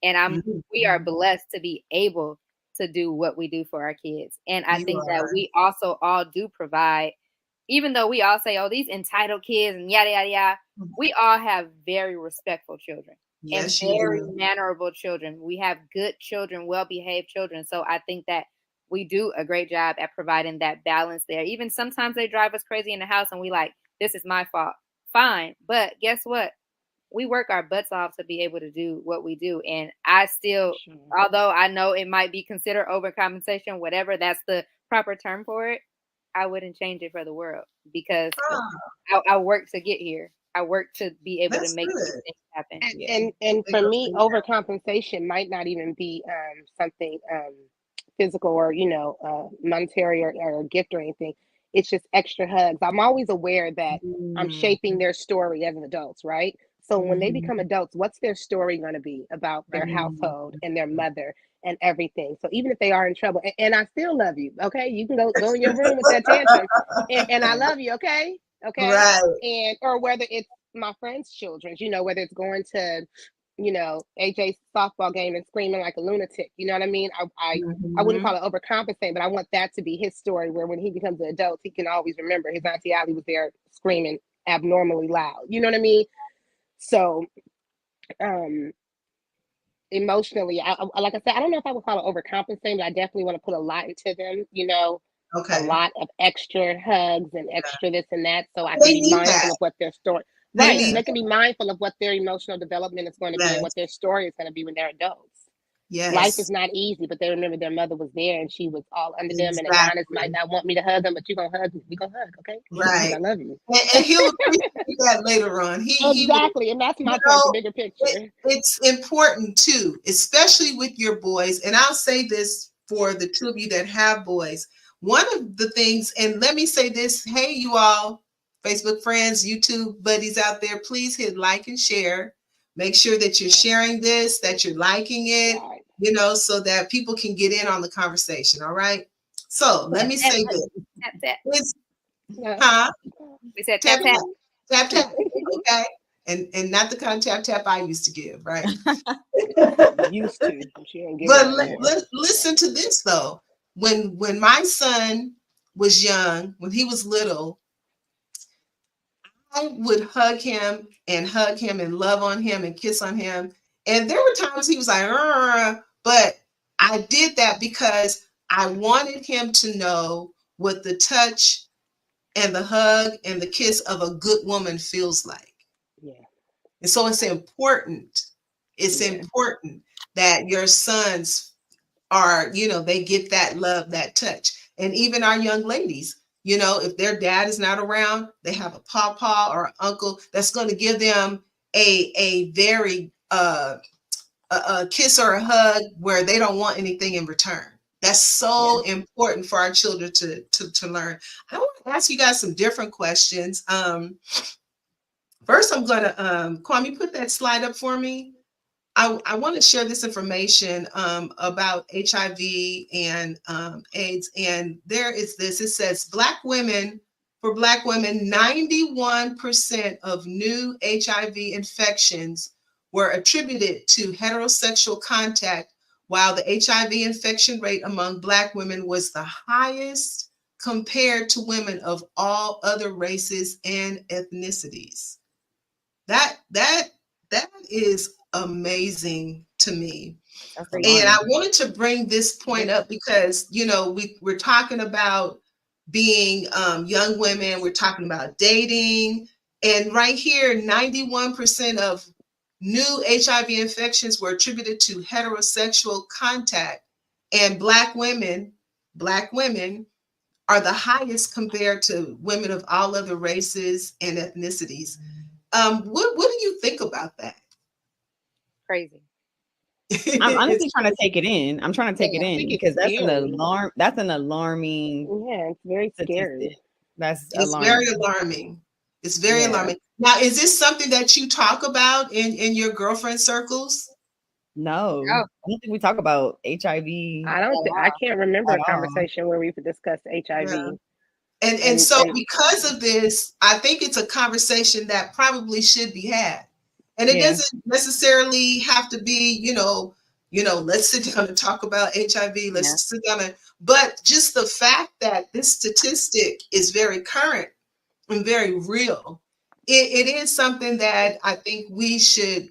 and we are blessed to be able to do what we do for our kids. And I think that we also all do provide, even though we all say, oh, these entitled kids and yada, yada, yada, we all have very respectful children and very mannerable children. We have good children, well-behaved children. So I think that we do a great job at providing that balance there. Even sometimes they drive us crazy in the house and we like, this is my fault. Fine. But guess what? We work our butts off to be able to do what we do. And I still, although I know it might be considered overcompensation, whatever, that's the proper term for it, I wouldn't change it for the world because I work to get here. I work to be able to make these things happen. And for me, overcompensation might not even be something physical or, you know, monetary or a gift or anything. It's just extra hugs. I'm always aware that I'm shaping their story as an adult, right? So when they become adults, what's their story going to be about their household and their mother and everything? So even if they are in trouble, and I still love you, okay? You can go in your room with that tantrum, and I love you, okay? Okay, right. And or whether it's my friends' children, you know, whether it's going to, you know, AJ's softball game and screaming like a lunatic, you know what I mean? I wouldn't call it overcompensating, but I want that to be his story, where when he becomes an adult, he can always remember his Auntie Allie was there screaming abnormally loud. You know what I mean? So, emotionally, I like I said, I don't know if I would call it overcompensating, but I definitely want to put a lot into them, you know, a lot of extra hugs and extra this and that. So I can be mindful of what their story, they can be mindful of what their emotional development is going to be and what their story is going to be when they're adults. Yes. Life is not easy, but they remember their mother was there and she was all under them. And Adonis might not want me to hug them, but you're going to hug me. We're going to hug, okay? Right. I love you. And he'll appreciate that later on. Exactly. And that's my point, the bigger picture. It's important too, especially with your boys. And I'll say this for the 2 of you that have boys. One of the things, and let me say this, hey, you all, Facebook friends, YouTube buddies out there, please hit like and share. Make sure that you're sharing this, that you're liking it, so that people can get in on the conversation. All right. So let me say this. Tap, tap. Huh? We said Tap, tap, tap. tap, tap. Okay. And not the kind of tap, tap I used to give, right? Used to. She don't give But it anymore. listen to this, though. When my son was young, when he was little, I would hug him and love on him and kiss on him. And there were times he was like, but I did that because I wanted him to know what the touch and the hug and the kiss of a good woman feels like. Yeah. And so it's important. It's important that your sons are, they get that love, that touch. And even our young ladies, if their dad is not around, they have a papa or an uncle that's going to give them a very a kiss or a hug where they don't want anything in return. That's so important for our children to learn. I want to ask you guys some different questions. First, I'm going to, Kwame, put that slide up for me. I want to share this information about HIV and AIDS. And there is this, it says for Black women, 91% of new HIV infections were attributed to heterosexual contact, while the HIV infection rate among Black women was the highest compared to women of all other races and ethnicities. That is amazing to me. And I wanted to bring this point up because, we're talking about being young women, we're talking about dating, and right here, 91% of new HIV infections were attributed to heterosexual contact, and Black women are the highest compared to women of all other races and ethnicities. What do you think about that? Crazy. I'm honestly trying to take it in. I'm trying to take it in because that's an alarm. That's an alarming. Yeah, it's very scary. That's alarming. Very alarming. It's very alarming. Now, is this something that you talk about in your girlfriend circles? No, I don't think we talk about HIV. I can't remember a conversation where we've discussed HIV. Yeah. And so because of this, I think it's a conversation that probably should be had. And it doesn't necessarily have to be, let's sit down and talk about HIV. Let's sit down but just the fact that this statistic is very current and very real, it is something that I think we should,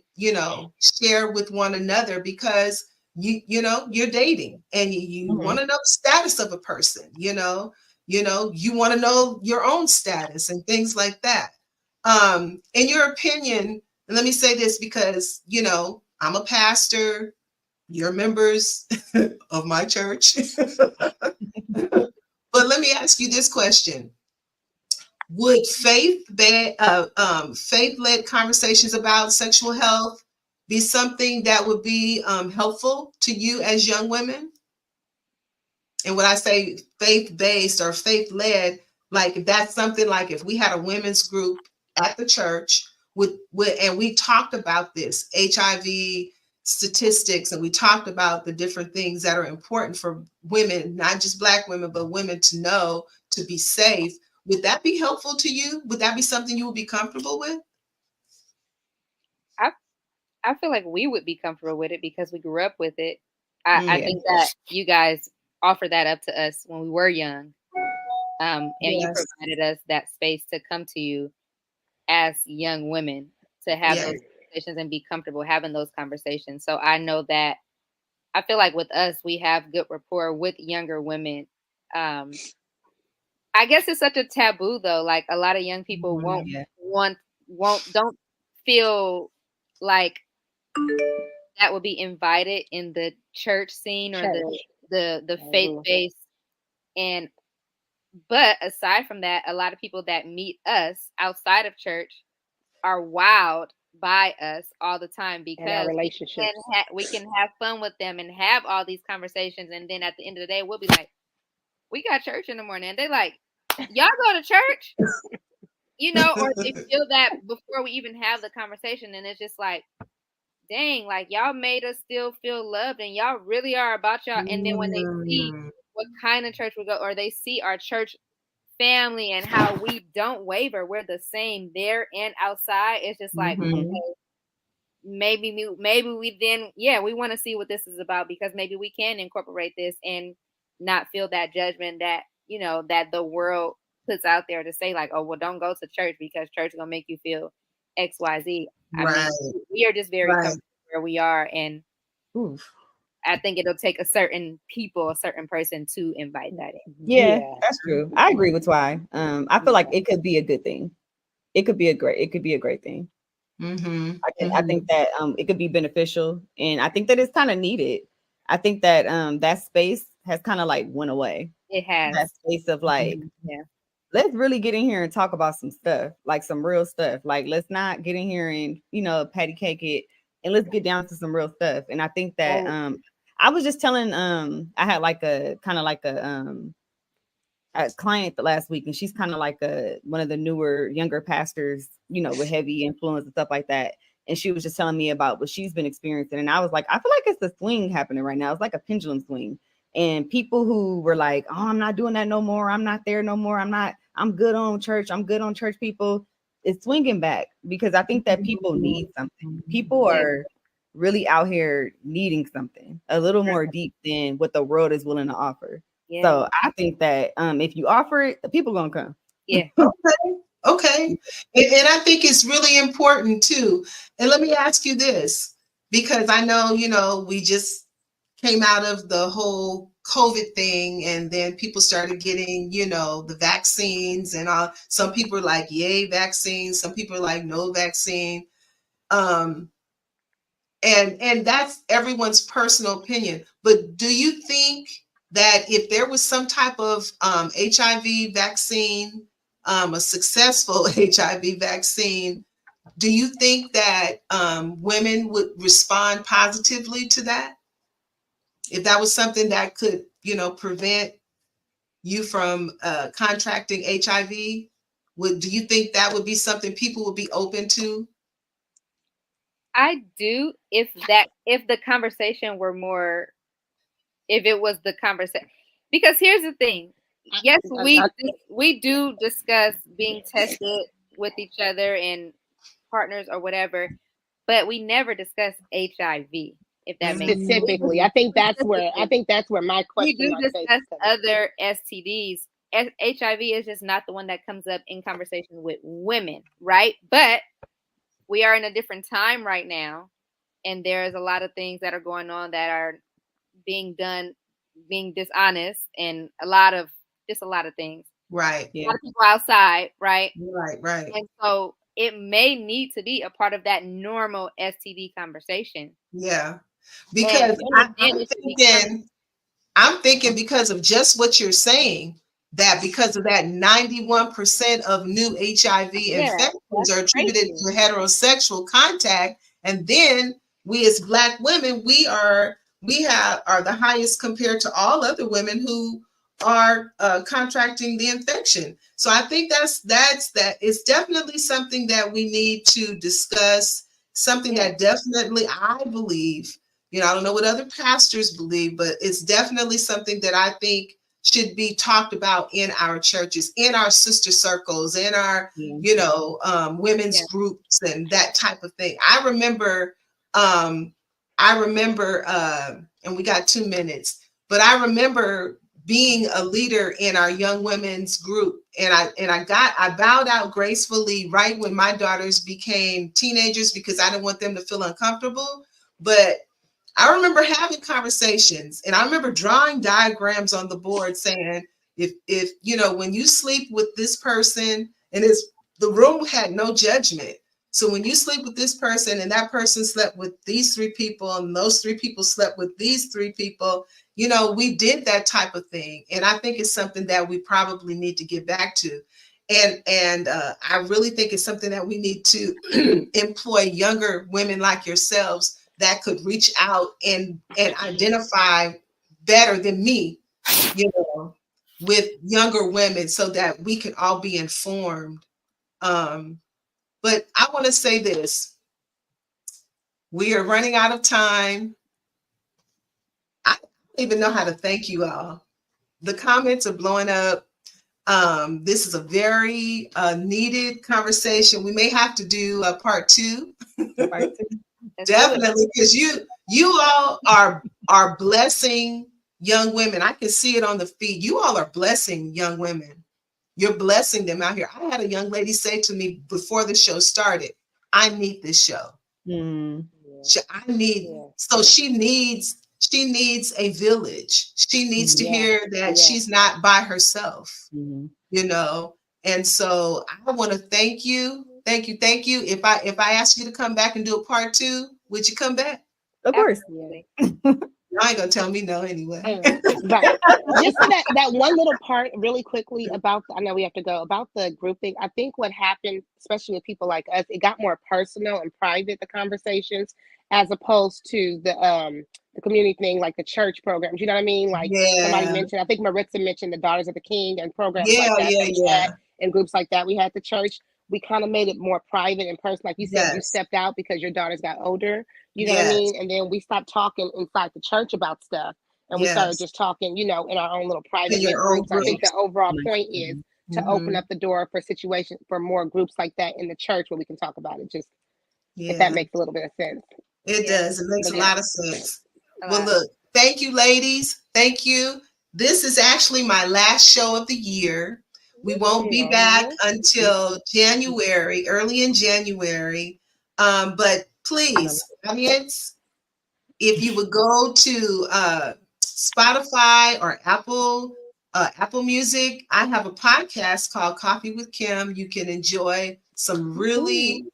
share with one another because you're dating and you want to know the status of a person, you want to know your own status and things like that. In your opinion, and let me say this because, I'm a pastor, you're members of my church. But let me ask you this question. Would faith-led conversations about sexual health be something that would be helpful to you as young women? And when I say faith-based or faith-led, like if that's something like if we had a women's group at the church and we talked about this HIV statistics and we talked about the different things that are important for women, not just Black women, but women to know to be safe, would that be helpful to you? Would that be something you would be comfortable with? I feel like we would be comfortable with it because we grew up with it. I think that you guys offered that up to us when we were young. And you provided us that space to come to you as young women to have those conversations and be comfortable having those conversations. So I know that I feel like with us, we have good rapport with younger women. I guess it's such a taboo though. Like a lot of young people don't feel like that would be invited in the church scene or the faith-based. But aside from that, a lot of people that meet us outside of church are wowed by us all the time because we can have fun with them and have all these conversations. And then at the end of the day, we'll be like, we got church in the morning. And they're like, y'all go to church? Or they feel that before we even have the conversation. And it's just like, dang, like y'all made us still feel loved and y'all really are about y'all. And then when they see what kind of church we go, or they see our church family and how we don't waver, we're the same there and outside. It's just like, okay, maybe we then, we want to see what this is about, because maybe we can incorporate this and not feel that judgment that, you know, that the world puts out there to say like, oh, well, don't go to church because church is gonna make you feel XYZ. I mean, we are just very comfortable where we are, and I think it'll take a certain person to invite that in. Yeah, that's true. I agree with Twy. I feel like it could be a good thing. It could be a great thing. I think that it could be beneficial, and I think that it's kind of needed. I think that that space has kind of like went away. It has that space of like, let's really get in here and talk about some stuff, like some real stuff. Like, let's not get in here and, you know, patty cake it, and let's get down to some real stuff. And I think that I was just telling I had like a kind of like a client last week, and she's kind of like one of the newer, younger pastors, you know, with heavy influence and stuff like that. And she was just telling me about what she's been experiencing. And I was like, I feel like it's a swing happening right now. It's like a pendulum swing. And people who were like, oh, I'm not doing that no more. I'm not there no more. I'm good on church. I'm good on church people. It's swinging back, because I think that people need something. People are really out here needing something a little more deep than what the world is willing to offer. So I think that if you offer it, the people gonna come. Okay. And I think it's really important too. And let me ask you this, because I know, you know, we just came out of the whole COVID thing, and then people started getting, you know, the vaccines and all. Some people are like, yay, vaccine. Some people are like, no vaccine. And that's everyone's personal opinion. But do you think that if there was some type of HIV vaccine, a successful HIV vaccine, do you think that women would respond positively to that? If that was something that could, you know, prevent you from contracting HIV, do you think that would be something people would be open to? I do, if the conversation were more, if it was the conversation, because here's the thing. Yes, we do discuss being tested with each other and partners or whatever, but we never discuss HIV. If that makes sense. Specifically, I think that's where my question. We do discuss other STDs. HIV is just not the one that comes up in conversation with women, right? But we are in a different time right now, and there's a lot of things that are going on that are being done, being dishonest, and a lot of things. Right. A lot of people outside, right? Right. And so it may need to be a part of that normal STD conversation. Yeah. Because I'm thinking because of just what you're saying, that because of that 91% of new HIV infections are attributed to heterosexual contact. And then we as Black women, are the highest compared to all other women who are contracting the infection. So I think that's it's definitely something that we need to discuss, something that definitely I believe, you know, I don't know what other pastors believe, but it's definitely something that I think should be talked about in our churches, in our sister circles, in our, you know, women's groups and that type of thing. I remember, and we got 2 minutes, but I remember being a leader in our young women's group. And I bowed out gracefully right when my daughters became teenagers, because I didn't want them to feel uncomfortable. But I remember having conversations, and I remember drawing diagrams on the board saying, if you know, when you sleep with this person, and the room had no judgment. So when you sleep with this person and that person slept with these 3 people, and those 3 people slept with these 3 people, you know, we did that type of thing. And I think it's something that we probably need to get back to. And I really think it's something that we need to employ younger women like yourselves that could reach out and identify better than me, you know, with younger women, so that we can all be informed. But I want to say this. We are running out of time. I don't even know how to thank you all. The comments are blowing up. This is a very needed conversation. We may have to do a part 2. Definitely, because you all are blessing young women. I can see it on the feed. You all are blessing young women. You're blessing them out here. I had a young lady say to me before the show started, I need this show. So she needs a village. She needs to hear that she's not by herself, And so I want to thank you. Thank you. If I ask you to come back and do a part 2, would you come back? Of course. I ain't gonna tell me no anyway. Right. Just for that one little part really quickly about, I know we have to go, about the grouping. I think what happened, especially with people like us, it got more personal and private, the conversations, as opposed to the community thing, like the church programs. You know what I mean? Like somebody mentioned, I think Maritza mentioned the Daughters of the King and programs like that we had, and groups like that we had at the church. We kind of made it more private and personal. Like you said, you stepped out because your daughters got older. You know what I mean? And then we stopped talking inside the church about stuff. And we started just talking, in our own little private groups. I think the overall point is to open up the door for situations, for more groups like that in the church where we can talk about it. Just if that makes a little bit of sense. It does. It makes a lot of sense. Well, look, thank you, ladies. Thank you. This is actually my last show of the year. We won't be back until January, early in January. But please, audience, if you would go to Spotify or Apple Music, I have a podcast called Coffee with Kim. You can enjoy some really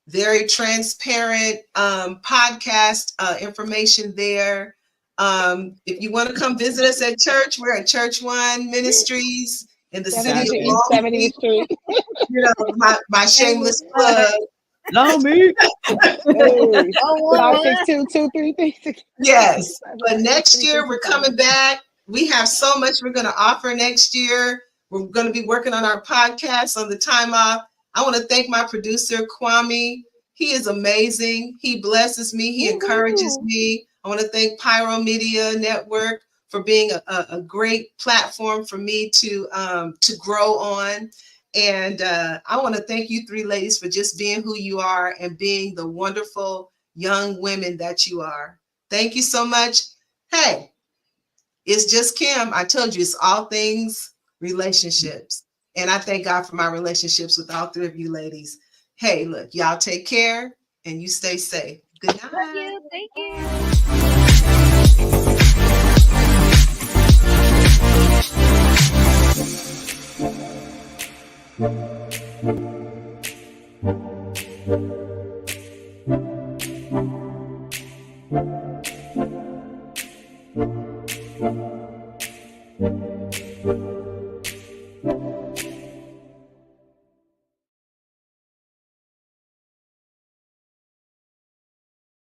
very transparent podcast information there. If you want to come visit us at church, we're at Church One Ministries in the city of Long 70th Street. My shameless plug. Long Beach. 562-233. Yes, but next year we're coming back. We have so much we're going to offer next year. We're going to be working on our podcast on the time off. I want to thank my producer, Kwame. He is amazing. He blesses me. He encourages me. I want to thank Pyro Media Network for being a great platform for me to grow on. And I want to thank you 3 ladies for just being who you are and being the wonderful young women that you are. Thank you so much. Hey, it's just Kim. I told you, it's all things relationships. And I thank God for my relationships with all 3 of you ladies. Hey, look, y'all take care and you stay safe. Good night. Love you. Thank you.